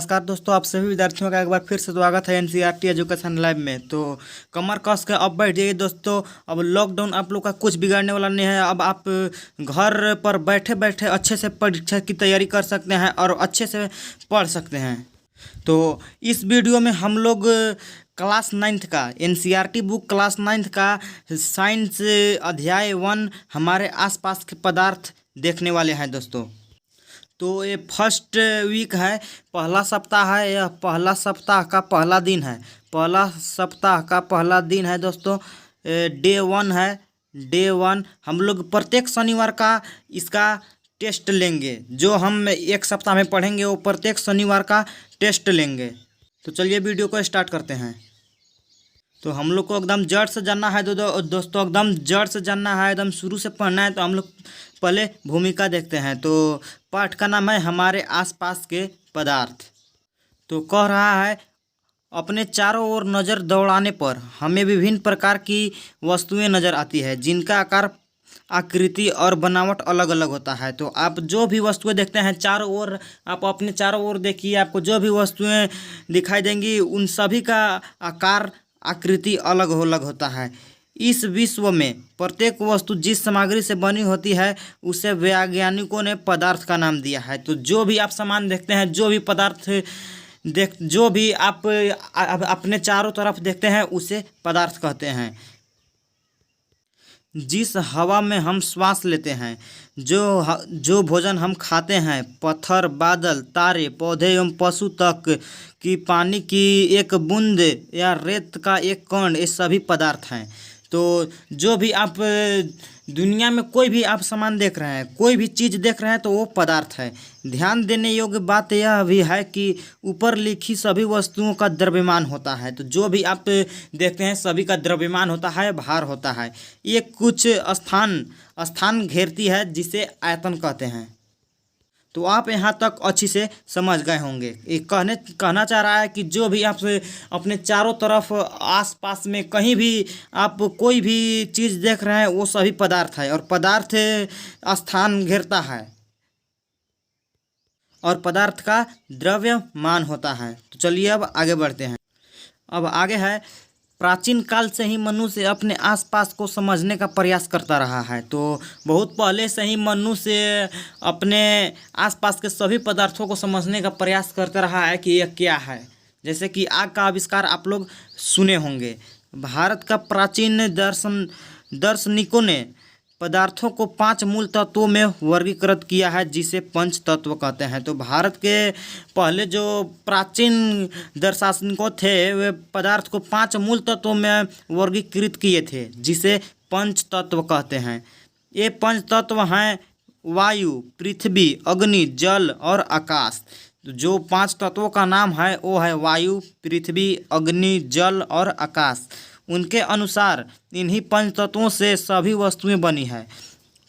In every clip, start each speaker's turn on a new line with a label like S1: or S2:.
S1: नमस्कार दोस्तों, आप सभी विद्यार्थियों का एक बार फिर से स्वागत है एनसीईआरटी एजुकेशन लाइव में। तो कमर कस के अब बैठ जाइए दोस्तों। अब लॉकडाउन आप लोग का कुछ बिगाड़ने वाला नहीं है। अब आप घर पर बैठे बैठे अच्छे से परीक्षा की तैयारी कर सकते हैं और अच्छे से पढ़ सकते हैं। तो इस वीडियो में हम लोग क्लास 9th का एनसीईआरटी बुक क्लास 9th का साइंस अध्याय 1 हमारे आसपास के पदार्थ देखने वाले हैं दोस्तों। तो ये फर्स्ट वीक है, पहला सप्ताह है। यह पहला सप्ताह का पहला दिन है। पहला सप्ताह का पहला दिन है दोस्तों। डे 1 है। डे 1 हम लोग प्रत्येक शनिवार का इसका टेस्ट लेंगे। जो हम एक सप्ताह में पढ़ेंगे वो प्रत्येक शनिवार का टेस्ट लेंगे। तो चलिए वीडियो को स्टार्ट करते हैं। तो हम लोग को एकदम जड़ से जानना है दोस्तों, एकदम जड़ से जानना है, एकदम शुरू से पढ़ना है। तो हम लोग पहले भूमिका देखते हैं। तो पाठ का नाम है हमारे आसपास के पदार्थ। तो कह रहा है, अपने चारों ओर नज़र दौड़ाने पर हमें विभिन्न प्रकार की वस्तुएं नज़र आती है जिनका आकार, आकृति और बनावट अलग अलग होता है। तो आप जो भी वस्तुएं देखते हैं चारों ओर, आप अपने चारों ओर देखिए, आपको जो भी वस्तुएं दिखाई देंगी उन सभी का आकार, आकृति अलग अलग होता है। इस विश्व में प्रत्येक वस्तु जिस सामग्री से बनी होती है उसे वैज्ञानिकों ने पदार्थ का नाम दिया है। तो जो भी आप सामान देखते हैं, जो भी पदार्थ जो भी आप अपने चारों तरफ देखते हैं उसे पदार्थ कहते हैं। जिस हवा में हम श्वास लेते हैं, जो भोजन हम खाते हैं, पत्थर, बादल, तारे, पौधे एवं पशु तक की पानी की एक बूंद या रेत का एक कण, ये सभी पदार्थ हैं। तो जो भी आप दुनिया में कोई भी आप सामान देख रहे हैं, कोई भी चीज़ देख रहे हैं तो वो पदार्थ है। ध्यान देने योग्य बात यह भी है कि ऊपर लिखी सभी वस्तुओं का द्रव्यमान होता है। तो जो भी आप देखते हैं सभी का द्रव्यमान होता है, भार होता है। ये कुछ स्थान घेरती है जिसे आयतन कहते हैं। तो आप यहाँ तक अच्छी से समझ गए होंगे। ये कहना चाह रहा है कि जो भी आप अपने चारों तरफ आसपास में कहीं भी आप कोई भी चीज़ देख रहे हैं वो सभी पदार्थ है। और पदार्थ स्थान घेरता है और पदार्थ का द्रव्यमान होता है। तो चलिए अब आगे बढ़ते हैं। अब आगे है, प्राचीन काल से ही मनुष्य अपने आसपास को समझने का प्रयास करता रहा है। तो बहुत पहले से ही मनुष्य अपने आसपास के सभी पदार्थों को समझने का प्रयास करता रहा है कि यह क्या है। जैसे कि आग का आविष्कार आप लोग सुने होंगे। भारत का प्राचीन दार्शनिकों ने पदार्थों को 5 मूल तत्वों में वर्गीकृत किया है जिसे पंच तत्व कहते हैं। तो भारत के पहले जो प्राचीन दार्शनिकों थे वे पदार्थ को 5 मूल तत्वों में वर्गीकृत किए थे जिसे पंच तत्व कहते हैं। ये पंच तत्व हैं वायु, पृथ्वी, अग्नि, जल और आकाश। तो जो 5 तत्वों का नाम है वो है वायु, पृथ्वी, अग्नि, जल और आकाश। उनके अनुसार इन्हीं पंच तत्वों से सभी वस्तुएं बनी है।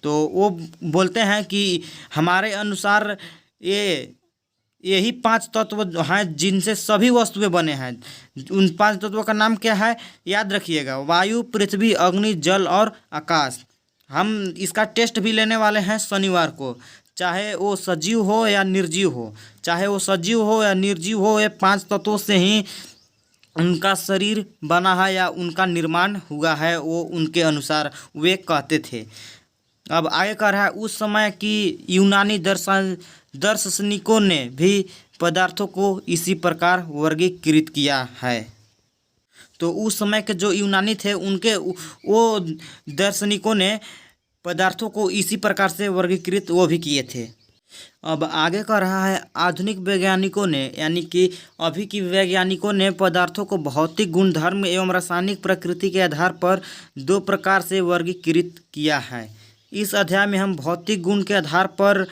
S1: तो वो बोलते हैं कि हमारे अनुसार यही 5 तत्व हैं जिनसे सभी वस्तुएं बने हैं। उन 5 तत्वों का नाम क्या है याद रखिएगा, वायु, पृथ्वी, अग्नि, जल और आकाश। हम इसका टेस्ट भी लेने वाले हैं शनिवार को। चाहे वो सजीव हो या निर्जीव हो, चाहे वो सजीव हो या निर्जीव हो, ये 5 तत्वों से ही उनका शरीर बना है या उनका निर्माण हुआ है, वो उनके अनुसार वे कहते थे। अब आगे कह रहा है, उस समय की यूनानी दार्शनिकों ने भी पदार्थों को इसी प्रकार वर्गीकृत किया है। तो उस समय के जो यूनानी थे उनके वो दार्शनिकों ने पदार्थों को इसी प्रकार से वर्गीकृत वो भी किए थे। अब आगे कह रहा है, आधुनिक वैज्ञानिकों ने यानी कि अभी की वैज्ञानिकों ने पदार्थों को भौतिक गुणधर्म एवं रासायनिक प्रकृति के आधार पर 2 प्रकार से वर्गीकृत किया है। इस अध्याय में हम भौतिक गुण के आधार पर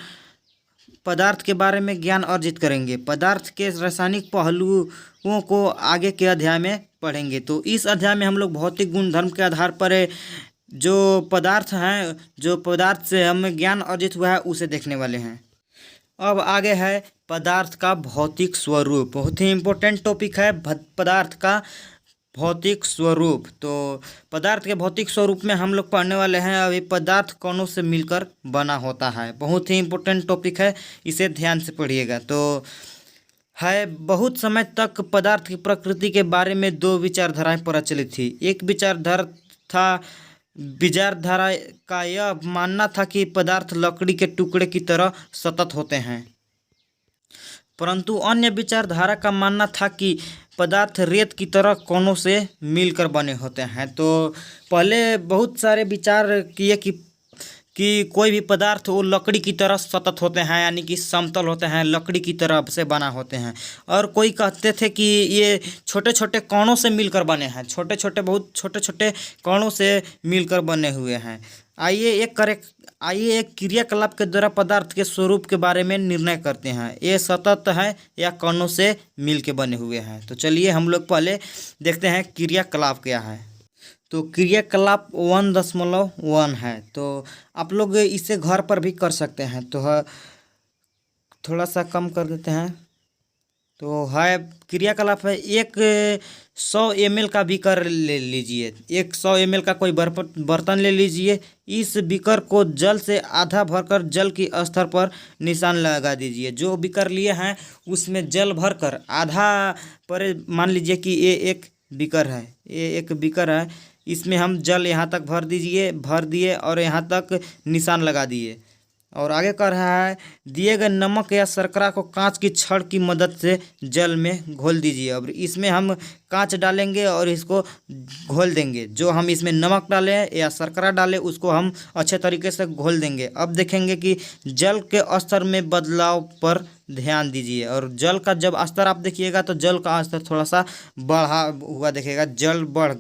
S1: पदार्थ के बारे में ज्ञान अर्जित करेंगे। पदार्थ के रासायनिक पहलुओं को आगे के अध्याय में पढ़ेंगे। तो इस अध्याय में हम लोग भौतिक गुणधर्म के आधार पर जो पदार्थ हैं, जो पदार्थ से हमें ज्ञान अर्जित हुआ है उसे देखने वाले हैं। अब आगे है पदार्थ का भौतिक स्वरूप। बहुत ही इम्पोर्टेंट टॉपिक है पदार्थ का भौतिक स्वरूप। तो पदार्थ के भौतिक स्वरूप में हम लोग पढ़ने वाले हैं अभी पदार्थ कणों से मिलकर बना होता है। बहुत ही इम्पोर्टेंट टॉपिक है, इसे ध्यान से पढ़िएगा। तो है। बहुत समय तक पदार्थ की प्रकृति के बारे में दो विचारधाराएं प्रचलित थी। एक विचारधारा का यह मानना था कि पदार्थ लकड़ी के टुकड़े की तरह सतत होते हैं, परंतु अन्य विचारधारा का मानना था कि पदार्थ रेत की तरह कणों से मिलकर बने होते हैं। तो पहले बहुत सारे विचार किए कि कोई भी पदार्थ वो लकड़ी की तरह सतत होते हैं, यानी कि समतल होते हैं, लकड़ी की तरह से बना होते हैं। और कोई कहते थे कि ये छोटे छोटे कणों से मिलकर बने हैं, बहुत छोटे छोटे कणों से मिलकर बने हुए हैं। आइए एक क्रियाकलाप के द्वारा पदार्थ के स्वरूप के बारे में निर्णय करते हैं, ये सतत है या कणों से मिल के बने हुए हैं। तो चलिए हम लोग पहले देखते हैं क्रियाकलाप क्या है। तो क्रियाकलाप 1.1 है। तो आप लोग इसे घर पर भी कर सकते हैं। तो थोड़ा सा कम कर देते हैं। तो है क्रियाकलाप है, एक 100 ml का बीकर ले लीजिए। एक 100 ml का कोई बर्तन ले लीजिए। इस बीकर को जल से आधा भरकर जल की स्तर पर निशान लगा दीजिए। जो बीकर लिए हैं उसमें जल भरकर आधा पर, मान लीजिए कि ये एक बीकर है, इसमें हम जल यहाँ तक भर दिए और यहाँ तक निशान लगा दिए। और आगे कर रहा है, दिए गए नमक या शर्करा को कांच की छड़ की मदद से जल में घोल दीजिए। अब इसमें हम कांच डालेंगे और इसको घोल देंगे। जो हम इसमें नमक डालें या शर्करा डालें उसको हम अच्छे तरीके से घोल देंगे। अब देखेंगे कि जल के स्तर में बदलाव पर ध्यान दीजिए। और जल का जब स्तर आप देखिएगा तो जल का स्तर थोड़ा सा बढ़ा हुआ दिखेगा, जल बढ़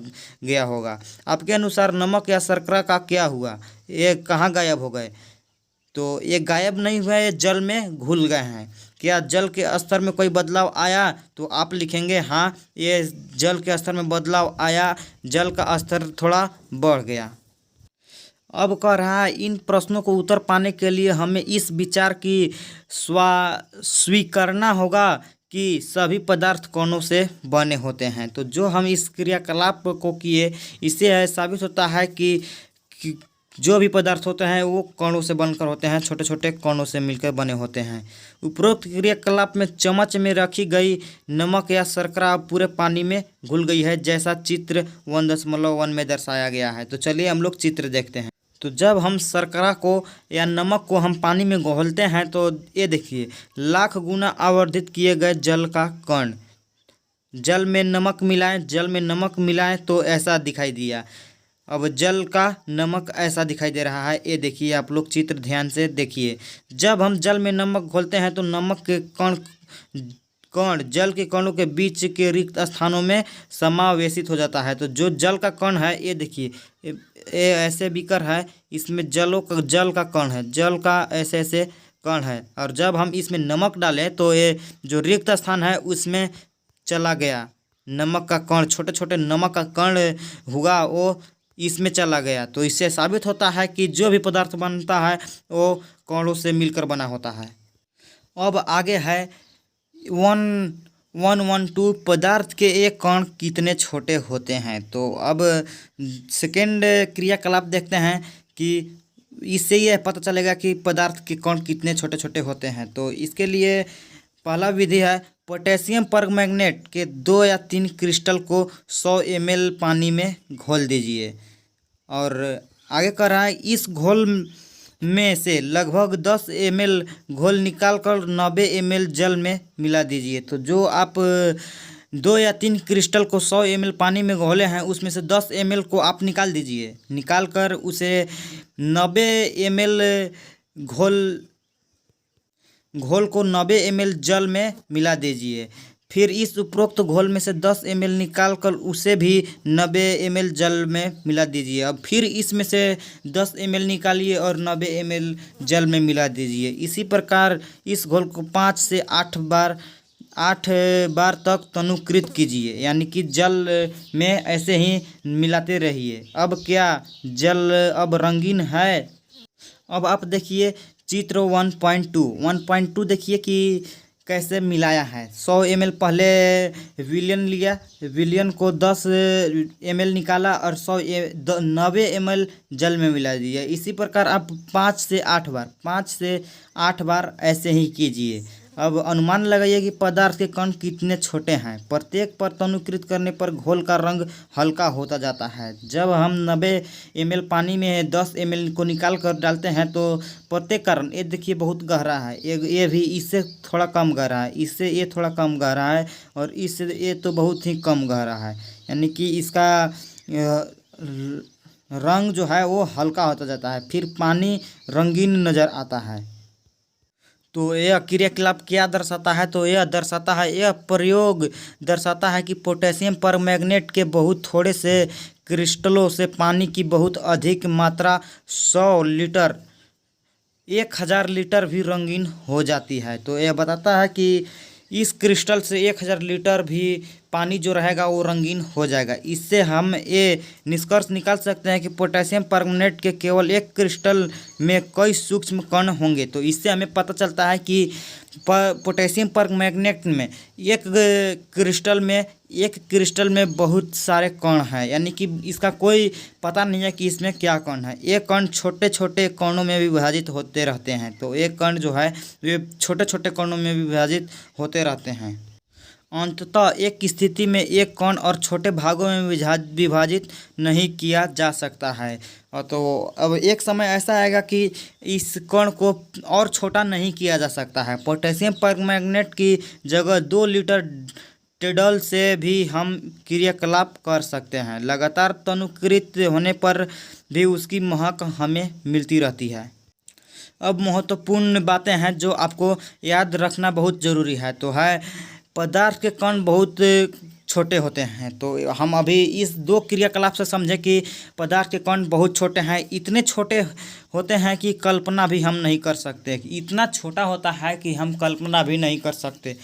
S1: गया होगा। आपके अनुसार नमक या शर्करा का क्या हुआ, ये कहाँ गायब हो गए? तो ये गायब नहीं हुए, ये जल में घुल गए हैं। क्या जल के स्तर में कोई बदलाव आया? तो आप लिखेंगे हाँ, ये जल के स्तर में बदलाव आया, जल का स्तर थोड़ा बढ़ गया। अब कह रहा है, इन प्रश्नों को उत्तर पाने के लिए हमें इस विचार की स्वीकारना होगा कि सभी पदार्थ कणों से बने होते हैं। तो जो हम इस क्रियाकलाप को किए, इससे साबित होता है कि जो भी पदार्थ होते हैं वो कणों से बनकर होते हैं, छोटे छोटे कणों से मिलकर बने होते हैं। उपरोक्त क्रियाकलाप में चम्मच में रखी गई नमक या शर्करा पूरे पानी में घुल गई है, जैसा चित्र 1.1 में दर्शाया गया है। तो चलिए हम लोग चित्र देखते हैं। तो जब हम शर्करा को या नमक को हम पानी में घोलते हैं तो ये देखिए, लाख गुना आवर्धित किए गए जल का कण। जल में नमक मिलाएं तो ऐसा दिखाई दिया। अब जल का नमक ऐसा दिखाई दे रहा है। ये देखिए, आप लोग चित्र ध्यान से देखिए। जब हम जल में नमक घोलते हैं तो नमक के कण जल के कणों के बीच के रिक्त स्थानों में समावेशित हो जाता है। तो जो जल का कण है, ये देखिए, ये ऐसे बीकर है, इसमें जल का कण है, जल का ऐसे कण है। और जब हम इसमें नमक डालें तो ये जो रिक्त स्थान है उसमें चला गया नमक का कण, छोटे छोटे नमक का कण हुआ, वो इसमें चला गया। तो इससे साबित होता है कि जो भी पदार्थ बनता है वो कणों से मिलकर बना होता है। अब आगे है 1.1.2 पदार्थ के एक कण कितने छोटे होते हैं। तो अब सेकेंड क्रियाकलाप देखते हैं कि इससे यह पता चलेगा कि पदार्थ के कण कितने छोटे छोटे होते हैं। तो इसके लिए पहला विधि है, पोटेशियम परमैंगनेट के 2 या 3 क्रिस्टल को 100 ml पानी में घोल दीजिए। और आगे कर रहा है, इस घोल में से लगभग 10 ml घोल निकालकर 90 ml जल में मिला दीजिए। तो जो आप 2 या 3 क्रिस्टल को 100 ml पानी में घोले हैं उसमें से 10 ml को आप निकाल दीजिए। निकाल कर उसे 90 ml घोल को 90 ml जल में मिला दीजिए। फिर इस उपरोक्त घोल में से 10 ml निकाल कर उसे भी 90 ml जल में मिला दीजिए। अब फिर इसमें से 10 ml निकालिए और 90 ml जल में मिला दीजिए। इसी प्रकार इस घोल को 5 से 8 बार तक तनुकृत कीजिए, यानी कि जल में ऐसे ही मिलाते रहिए। अब क्या जल अब रंगीन है? अब आप देखिए चित्र 1.2 देखिए कि कैसे मिलाया है। 100 ml पहले विलियन लिया, विलियन को 10 ml निकाला और 90 ml जल में मिला दिया। इसी प्रकार आप 5 से 8 बार ऐसे ही कीजिए। अब अनुमान लगाइए कि पदार्थ के कण कितने छोटे हैं। प्रत्येक परत अनुकृत करने पर घोल का रंग हल्का होता जाता है। जब हम 90 ml पानी में 10 ml को निकाल कर डालते हैं तो प्रत्येक का रंग, ये देखिए बहुत गहरा है, ये भी इससे थोड़ा कम गहरा है, इससे ये थोड़ा कम गहरा है और इससे ये तो बहुत ही कम गहरा है। यानी कि इसका रंग जो है वो हल्का होता जाता है, फिर पानी रंगीन नज़र आता है। तो यह क्रियाकलाप क्या दर्शाता है? तो यह दर्शाता है, यह प्रयोग दर्शाता है कि पोटेशियम परमैंगनेट के बहुत थोड़े से क्रिस्टलों से पानी की बहुत अधिक मात्रा 100 लीटर 1000 लीटर भी रंगीन हो जाती है। तो यह बताता है कि इस क्रिस्टल से 1000 लीटर भी पानी जो रहेगा वो रंगीन हो जाएगा। इससे हम ये निष्कर्ष निकाल सकते हैं कि पोटेशियम परमैंगनेट के केवल एक क्रिस्टल में कई सूक्ष्म कण होंगे। तो इससे हमें पता चलता है कि पोटेशियम परमैंगनेट में एक क्रिस्टल में बहुत सारे कण हैं, यानी कि इसका कोई पता नहीं है कि इसमें क्या कण है। ये कण छोटे छोटे कणों में विभाजित होते रहते हैं। तो ये कण जो है वे छोटे छोटे कणों में विभाजित होते रहते हैं। अंततः एक स्थिति में एक कण और छोटे भागों में विभाजित नहीं किया जा सकता है। और तो अब एक समय ऐसा आएगा कि इस कण को और छोटा नहीं किया जा सकता है। पोटेशियम परमैंगनेट की जगह 2 लीटर टेडल से भी हम क्रियाकलाप कर सकते हैं। लगातार तनुकृत होने पर भी उसकी महक हमें मिलती रहती है। अब महत्वपूर्ण बातें हैं जो आपको याद रखना बहुत ज़रूरी है। तो है, पदार्थ के कण बहुत छोटे होते हैं। तो हम अभी इस 2 क्रियाकलाप से समझें कि पदार्थ के कण बहुत छोटे हैं, इतने छोटे होते हैं कि कल्पना भी हम नहीं कर सकते। इतना छोटा होता है कि हम कल्पना भी नहीं कर सकते।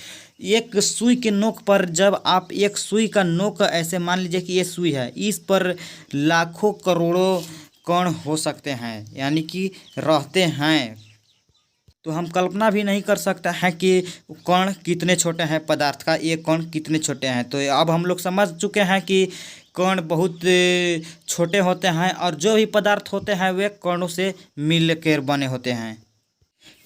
S1: एक सुई के नोक पर, जब आप एक सुई का नोक ऐसे मान लीजिए कि ये सुई है, इस पर लाखों करोड़ों कण हो सकते हैं, यानी कि रहते हैं। तो हम कल्पना भी नहीं कर सकते हैं कि कण कितने छोटे हैं, पदार्थ का ये कण कितने छोटे हैं। तो अब हम लोग समझ चुके हैं कि कण बहुत छोटे होते हैं और जो भी पदार्थ होते हैं वे कणों से मिलकर बने होते हैं।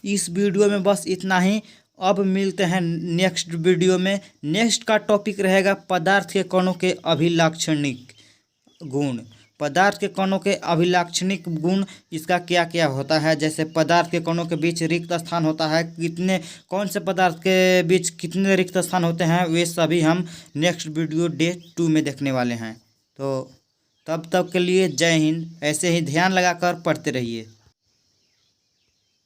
S1: इस वीडियो में बस इतना ही। अब मिलते हैं नेक्स्ट वीडियो में। नेक्स्ट का टॉपिक रहेगा पदार्थ के कणों के अभिलाक्षणिक गुण। पदार्थ के कणों के अभिलाक्षणिक गुण, इसका क्या क्या होता है। जैसे पदार्थ के कणों के बीच रिक्त स्थान होता है, कौन से पदार्थ के बीच कितने रिक्त स्थान होते हैं, वे सभी हम नेक्स्ट वीडियो डे 2 में देखने वाले हैं। तो तब तक के लिए जय हिंद। ऐसे ही ध्यान लगाकर पढ़ते रहिए।